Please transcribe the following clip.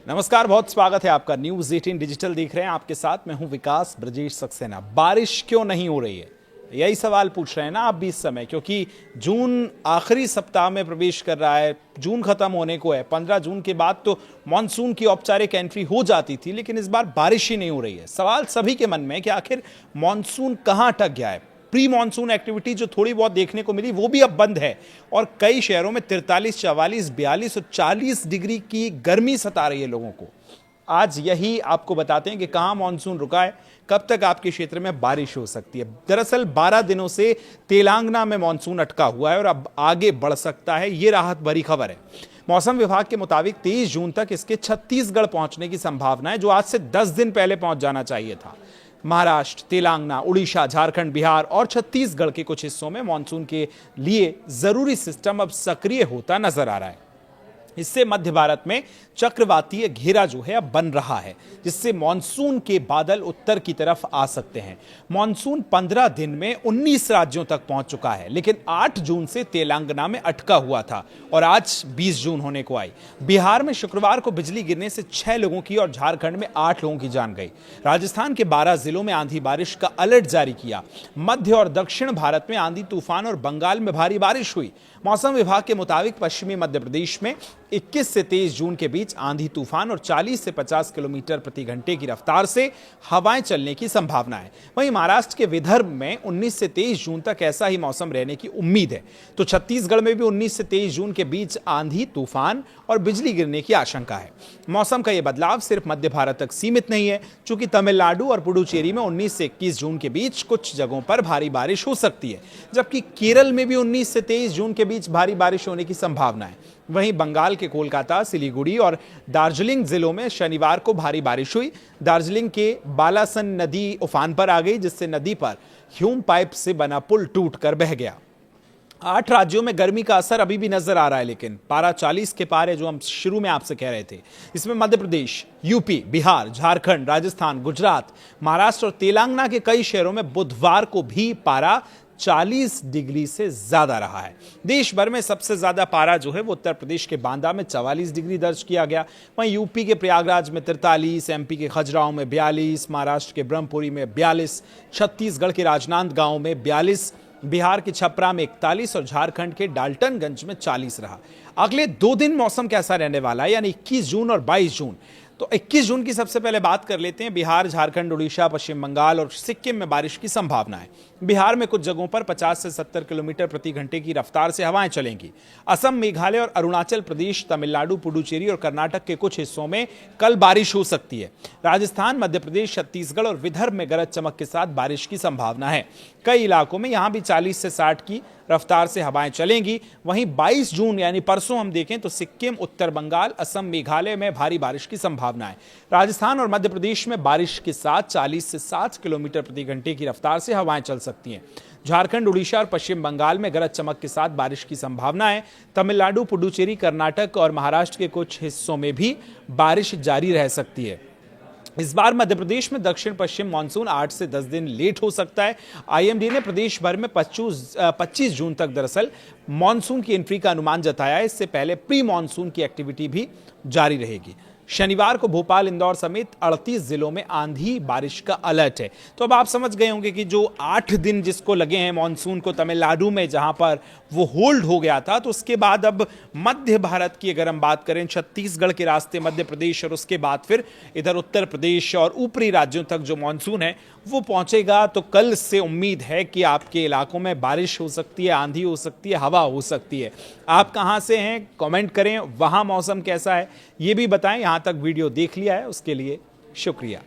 नमस्कार, बहुत स्वागत है आपका। न्यूज़ 18 डिजिटल देख रहे हैं। आपके साथ मैं हूं विकास ब्रजेश सक्सेना। बारिश क्यों नहीं हो रही है, यही सवाल पूछ रहे हैं ना आप भी इस समय, क्योंकि जून आखिरी सप्ताह में प्रवेश कर रहा है। जून खत्म होने को है। 15 जून के बाद तो मानसून की औपचारिक एंट्री हो जाती थी, लेकिन इस बार बारिश ही नहीं हो रही है। सवाल सभी के मन में कि आखिर मानसून कहां अटक गया है। प्री मानसून एक्टिविटी जो थोड़ी बहुत देखने को मिली वो भी अब बंद है और कई शहरों में 43, 44, 42 और 40 डिग्री की गर्मी सता रही है लोगों को। आज यही आपको बताते हैं कि कहां मानसून रुका है, कब तक आपके क्षेत्र में बारिश हो सकती है। दरअसल 12 दिनों से तेलंगाना में मानसून अटका हुआ है और अब आगे बढ़ सकता है, ये राहत भरी खबर है। मौसम विभाग के मुताबिक 23 जून तक इसके छत्तीसगढ़ पहुंचने की संभावना है, जो आज से 10 दिन पहले पहुंच जाना चाहिए था। महाराष्ट्र, तेलंगाना, उड़ीसा, झारखंड, बिहार और छत्तीसगढ़ के कुछ हिस्सों में मानसून के लिए जरूरी सिस्टम अब सक्रिय होता नजर आ रहा है। इससे मध्य भारत में चक्रवातीय घेरा जो है अब बन रहा है, जिससे मानसून के बादल उत्तर की तरफ आ सकते हैं। मानसून 15 दिन में 19 राज्यों तक पहुंच चुका है, लेकिन 8 जून से तेलंगाना में अटका हुआ था और आज 20 जून होने को आई। बिहार में शुक्रवार को बिजली गिरने से 6 लोगों की और झारखंड में 8 लोगों की जान गई। राजस्थान के 12 जिलों में आंधी बारिश का अलर्ट जारी किया। मध्य और दक्षिण भारत में आंधी तूफान और बंगाल में भारी बारिश हुई। मौसम विभाग के मुताबिक पश्चिमी मध्य प्रदेश में 21 से 23 जून के बीच आंधी तूफान और 40 से 50 किलोमीटर प्रति घंटे की रफ्तार से हवाएं चलने की संभावना है। वहीं महाराष्ट्र के विदर्भ में 19 से 23 जून तक ऐसा ही मौसम रहने की उम्मीद है। तो छत्तीसगढ़ में भी 19 से 23 जून के बीच आंधी तूफान और बिजली गिरने की आशंका है। मौसम का यह बदलाव सिर्फ मध्य भारत तक सीमित नहीं है, चूंकि तमिलनाडु और पुडुचेरी में 19 से 21 जून के बीच कुछ जगहों पर भारी बारिश हो सकती है, जबकि केरल में भी 19 से 23 जून के बीच भारी बारिश होने की संभावना है। वहीं बंगाल के कोलकाता, सिलीगुड़ी और दार्जिलिंग जिलों में शनिवार को भारी बारिश हुई। दार्जिलिंग के बालासन नदी उफान पर आ गई, जिससे नदी पर ह्यूम पाइप से बना पुल टूटकर बह गया। 8 राज्यों में गर्मी का असर अभी भी नजर आ रहा है, लेकिन पारा 40 के पार है, जो हम शुरू में आपसे कह रहे थे। इसमें मध्य प्रदेश, यूपी, बिहार, झारखंड, राजस्थान, गुजरात, महाराष्ट्र और तेलंगाना के कई शहरों में बुधवार को भी पारा 40 डिग्री से ज्यादा रहा है। देश भर में सबसे ज्यादा पारा जो है वो उत्तर प्रदेश के बांदा में 44 डिग्री दर्ज किया गया। वहीं यूपी के प्रयागराज में 43, एमपी के खजुराहो में 42, महाराष्ट्र के ब्रह्मपुरी में 42, छत्तीसगढ़ के राजनांदगांव में 42, बिहार के छपरा में 41 और झारखंड के डाल्टनगंज में 40 रहा। अगले 2 दिन मौसम कैसा रहने वाला है, यानी 21 जून और 22 जून। तो 21 जून की सबसे पहले बात कर लेते हैं। बिहार, झारखंड, उड़ीसा, पश्चिम बंगाल और सिक्किम में बारिश की संभावना है। बिहार में कुछ जगहों पर 50 से 70 किलोमीटर प्रति घंटे की रफ्तार से हवाएं चलेंगी। असम, मेघालय और अरुणाचल प्रदेश, तमिलनाडु, पुडुचेरी और कर्नाटक के कुछ हिस्सों में कल बारिश हो सकती है। राजस्थान, मध्य प्रदेश, छत्तीसगढ़ और विदर्भ में गरज चमक के साथ बारिश की संभावना है। कई इलाकों में यहां भी 40 से 60 की रफ्तार से हवाएं चलेंगी। वहीं 22 जून यानी परसों हम देखें तो सिक्किम, उत्तर बंगाल, असम, मेघालय में भारी बारिश की संभावना है। राजस्थान और मध्य प्रदेश में बारिश के साथ 40 से 60 किलोमीटर प्रति घंटे की रफ्तार से हवाएं चल सकती हैं। झारखंड, उड़ीसा और पश्चिम बंगाल में गरज चमक के साथ बारिश की संभावना है। तमिलनाडु, पुडुचेरी, कर्नाटक और महाराष्ट्र के कुछ हिस्सों में भी बारिश जारी रह सकती है। इस बार मध्य प्रदेश में दक्षिण पश्चिम मानसून 8 से 10 दिन लेट हो सकता है। आईएमडी ने प्रदेश भर में 25 जून तक दरअसल मानसून की एंट्री का अनुमान जताया है। इससे पहले प्री मानसून की एक्टिविटी भी जारी रहेगी। शनिवार को भोपाल, इंदौर समेत 38 जिलों में आंधी बारिश का अलर्ट है। तो अब आप समझ गए होंगे कि जो 8 दिन जिसको लगे हैं मानसून को तमिलनाडु में, जहां पर वो होल्ड हो गया था, तो उसके बाद अब मध्य भारत की अगर हम बात करें, छत्तीसगढ़ के रास्ते मध्य प्रदेश और उसके बाद फिर इधर उत्तर प्रदेश और ऊपरी राज्यों तक जो मानसून है वो पहुंचेगा। तो कल से उम्मीद है कि आपके इलाकों में बारिश हो सकती है, आंधी हो सकती है, हवा हो सकती है। आप कहां से हैं कमेंट करें, वहां मौसम कैसा है ये भी बताएं। यहां तक वीडियो देख लिया है उसके लिए शुक्रिया।